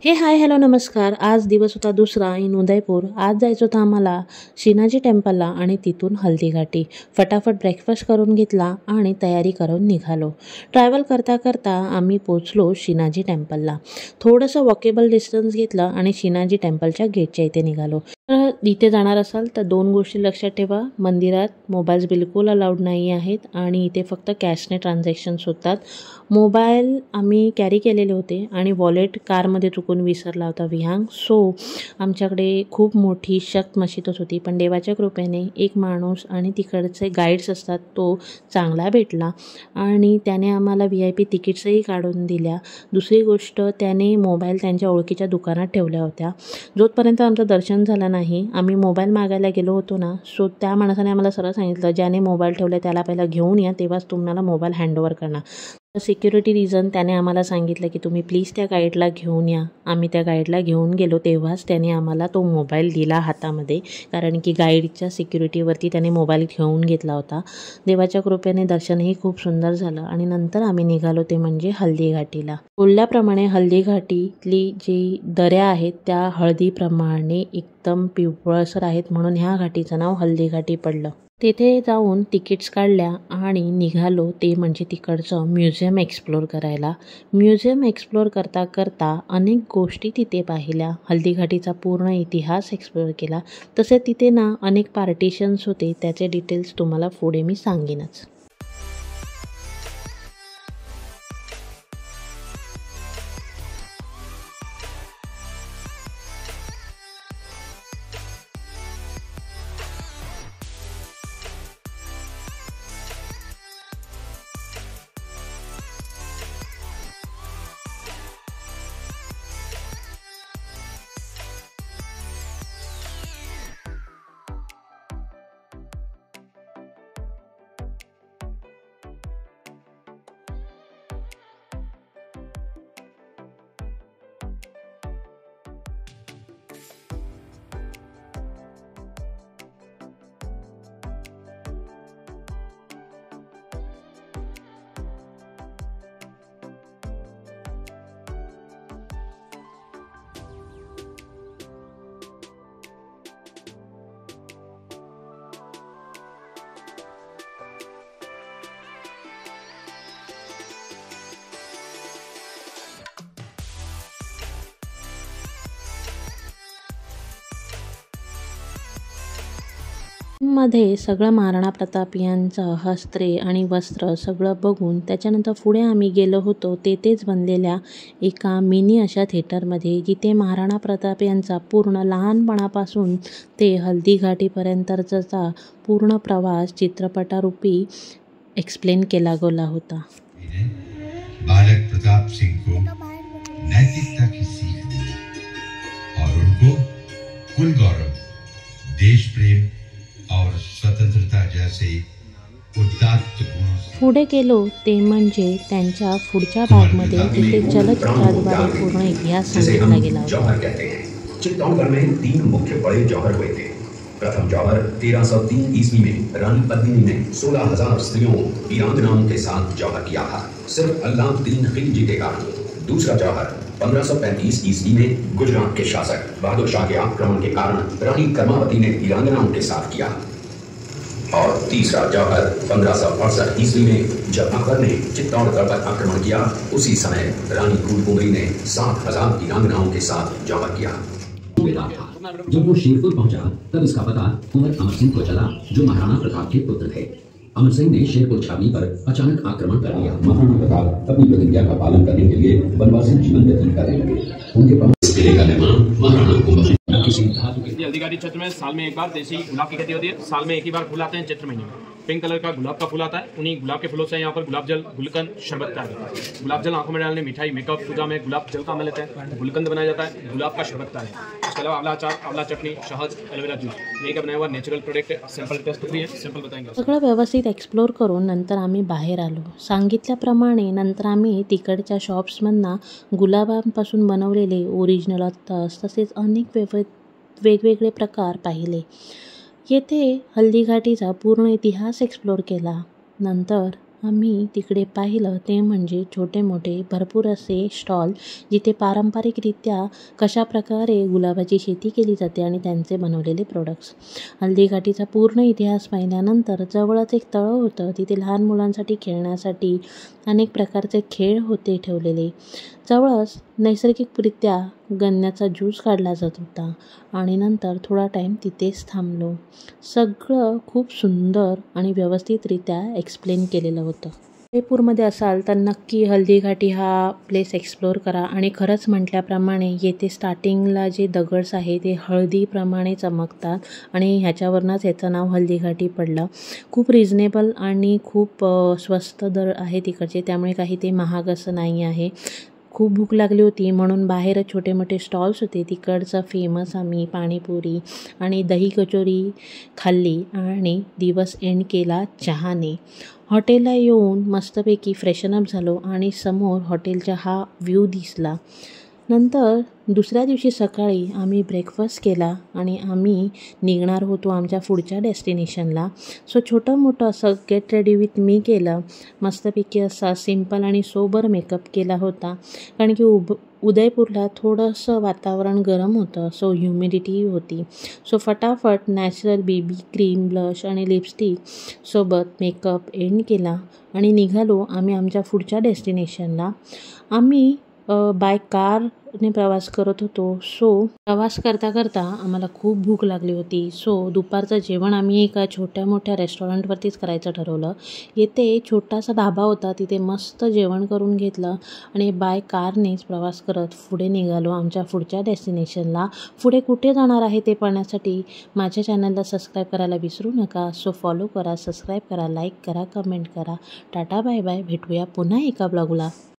हे hi hello नमस्कार. आज दिवस होता दुसरा इन उदयपूर. आज जायचं होतं आम्हाला शिनाजी टेम्पलला आणि तिथून हल्दीघाटी. फटाफट ब्रेकफास्ट करून घेतला आणि तयारी करून निघालो. ट्रॅव्हल करता करता आम्ही पोचलो शिनाजी टेम्पलला. थोडंसं वॉकेबल डिस्टन्स घेतलं आणि शिनाजी टेम्पलच्या गेटच्या इथे निघालो. तर इथे जाणार असाल तर दोन गोष्टी लक्षात ठेवा. मंदिरात मोबाईल्स बिलकुल अलाउड नाही आहेत आणि इथे फक्त कॅशने ट्रान्झॅक्शन्स होतात. मोबाईल आम्ही कॅरी केलेले होते आणि वॉलेट कारमध्ये चुकून विसरला होता विहांग. सो आमच्याकडे खूप मोठी शक्त मशीदच होती. पण देवाच्या कृपेने एक माणूस आणि तिकडचे गाईड्स असतात तो चांगला भेटला आणि त्याने आम्हाला VIP तिकीट्सही काढून दिल्या. दुसरी गोष्ट, त्याने मोबाईल त्यांच्या ओळखीच्या दुकानात ठेवल्या होत्या. जोपर्यंत आमचं दर्शन झालं नाही, आम्ही मोबाईल मागायला गेलो होतो ना, सो त्या माणसाने आम्हाला सरळ सांगितलं, ज्याने मोबाईल ठेवला त्याला पहिला घेऊन या, तेव्हाच तुम्हाला मोबाईल हँडओव्हर करणार. सिक्युरिटी रिझन त्याने आम्हाला सांगितलं की तुम्ही प्लीज त्या गाईडला घेऊन या. आम्ही त्या गाईडला घेऊन गेलो तेव्हाच त्याने आम्हाला तो मोबाईल दिला हातामध्ये, कारण की गाईडच्या सिक्युरिटीवरती त्याने मोबाईल घेऊन घेतला होता. देवाच्या कृपेने दर्शनही खूप सुंदर झालं आणि नंतर आम्ही निघालो ते म्हणजे हल्दीघाटीला. बोलल्याप्रमाणे हल्दीघाटीतली जी दऱ्या आहेत त्या हळदीप्रमाणे एकदम पिवळसर आहेत, म्हणून ह्या घाटीचं नाव हल्दीघाटी पडलं. तेथे जाऊन तिकीट्स काढल्या आणि निघालो ते म्हणजे तिकडचं म्युझियम एक्सप्लोर करायला. म्युझियम एक्सप्लोर करता करता अनेक गोष्टी तिथे पाहिल्या. हल्दीघाटीचा पूर्ण इतिहास एक्सप्लोर केला. तसे तिथे ना अनेक पार्टिशन्स होते, त्याचे डिटेल्स तुम्हाला पुढे मी सांगेनच. मध्ये सगळं महाराणा प्रताप यांचं हस्त्रे आणि वस्त्र सगळं बघून त्याच्यानंतर पुढे आम्ही गेलो होतो तेथेच बनलेल्या एका मिनी अशा थिएटरमध्ये, जिथे महाराणा प्रताप यांचा पूर्ण लहानपणापासून ते हल्दीघाटीपर्यंतचा पूर्ण प्रवास चित्रपटारूपी एक्सप्लेन केला गेला होता. बालक प्रताप सिंह को नैतिकता की सीख दी और उनको कुल गौरव, देश प्रेम और स्वतंत्रता जैसे उदात्त गुणों से पुढे गेलो ते म्हणजे त्यांच्या पुढच्या भागमध्ये तिथे चलचित्राद्वारे पूर्ण इतिहास सांगितला गेला होता. जौहर कहते हैं। चित्तौड़गढ़ में 3 मुख्य बड़े जौहर हुए थे। प्रथम जौहर 1303 ईस्वी में रानी पद्मिनी ने 16,000 स्त्रियों वीरांगनाओं के साथ जौहर किया था, सिर्फ अल्लाउद्दीन खिलजी के कारण। दूसरा जौहर 1535 ईस्वी में गुजरात के शासक बहादुर शाह के आक्रमण के कारण रानी कर्मावती ने वीरांगनाओं के साथ किया। और तीसरा जौहर 1568 ईस्वी में जब अकबर ने चित्तौड़गढ़ पर आक्रमण किया, उसी समय रानी फूलकुमारी ने 7,000 वीरांगनाओं के साथ जौहर किया। जब वो शेरपुर पहुंचा तब इसका पता कुंवर अमर सिंह को चला, जो महाराणा प्रताप के पुत्र थे। अमर सिंह ने शेरपुर छावनी पर अचानक आक्रमण कर लिया। महाराणा प्रताप अपनी प्रतिज्ञा का पालन करने के लिए वनवासी जीवन व्यतीत करने लगे। उनके पास किले का निर्माण महाराणा कुंवर किसी धातु के हल्दीघाटी क्षेत्र में साल में एक बार देसी गुलाब की खेती होती है। साल में एक ही बार फूल आते हैं चैत्र महीने में। पिंक कलर का गुलाब का फूल आता है। उन्हीं गुलाब के फूलों से यहाँ पर गुलाब जल, गुलकंद, शरबत तैयार होता है। गुलाब जल आंखों में डालने, मिठाई, मेकअप, पूजा में गुलाब जल काम में लेते हैं। गुलकंद बनाया जाता है, गुलाब का शरबत तैयार है। इसके अलावा आंवला अचार, आंवला चटनी, शहद, एलोवेरा जूस, यही का बनाया हुआ नेचुरल प्रोडक्ट है। सैंपल टेस्ट फ्री है, सैंपल बताएंगे। सगळं व्यवस्थित एक्सप्लोर करून नंतर आम्ही बाहेर आलो. सांगितल्याप्रमाणे नंतर आम्ही तिकडच्या शॉप्समधनं गुलाबांपासून बनवलेले ओरिजिनल अत्तर्स तसेच अनेक वेगवेगळे प्रकार पाहिले. येथे हल्दीघाटीचा पूर्ण इतिहास एक्सप्लोर केला. नंतर आम्ही तिकडे पाहिलं ते म्हणजे छोटे मोठे भरपूर असे स्टॉल जिथे पारंपरिकरित्या कशाप्रकारे गुलाबाची शेती केली जाते आणि त्यांचे बनवलेले प्रोडक्ट्स. हल्दीघाटीचा पूर्ण इतिहास पाहिल्यानंतर जवळच एक तळं होतं. तिथे लहान मुलांसाठी खेळण्यासाठी अनेक प्रकारचे खेळ होते ठेवलेले. जवळच नैसर्गिकरित्या गन्नाचा ज्यूस काढला जात होता आणि नंतर थोडा टाईम तिथेच थांबलो. सगळं खूप सुंदर आणि व्यवस्थितरित्या एक्सप्लेन केलेलं होतं. उदयपूरमध्ये असाल तर नक्की हल्दीघाटी हा प्लेस एक्सप्लोअर करा. आणि खरंच म्हटल्याप्रमाणे येथे स्टार्टिंगला जे दगड्स आहे ते हळदीप्रमाणे चमकतात आणि ह्याच्यावरूनच याचं नाव हल्दीघाटी पडलं. खूप रिजनेबल आणि खूप स्वस्त दर आहे तिकडचे, त्यामुळे काही ते महाग असं नाही आहे. खूप भूक लागली होती म्हणून बाहेर छोटे मोठे स्टॉल्स होते. तिकडचं फेमस आम्ही पाणीपुरी आणि दही कचोरी खाल्ली आणि दिवस एंड केला चहाने. हॉटेलला येऊन मस्तपैकी फ्रेशनअप झालो आणि समोर हॉटेलचा हा व्ह्यू दिसला. नंतर दुसऱ्या दिवशी सकाळी आम्ही ब्रेकफास्ट केला आणि आम्ही निघणार होतो आमच्या पुढच्या डेस्टिनेशनला. सो छोटं मोठं असं गेट रेडी विथ मी केलं. मस्तपैकी असा सिम्पल आणि सोबर मेकअप केला होता, कारण की उदयपूरला थोडंसं वातावरण गरम होतं, सो ह्युमिडिटी होती. सो फटाफट नॅचरल बेबी क्रीम, ब्लश आणि लिपस्टिक सोबत मेकअप एंड केला आणि निघालो आम्ही आमच्या पुढच्या डेस्टिनेशनला. आम्ही बाय कारने प्रवास करत होतो. सो प्रवास करता करता आम्हाला खूप भूक लागली होती. सो दुपारचं जेवण आम्ही एका छोट्या मोठ्या रेस्टॉरंटवरतीच करायचं ठरवलं. येथे छोटासा धाबा होता, तिथे मस्त जेवण करून घेतलं आणि बाय कारनेच प्रवास करत पुढे निघालो आमच्या पुढच्या डेस्टिनेशनला. पुढे कुठे जाणार आहे ते पाहण्यासाठी माझ्या चॅनलला सबस्क्राईब करायला विसरू नका. सो फॉलो करा, सबस्क्राईब करा, लाईक करा, कमेंट करा. Tata bye bye. भेटूया पुन्हा एका ब्लॉगला.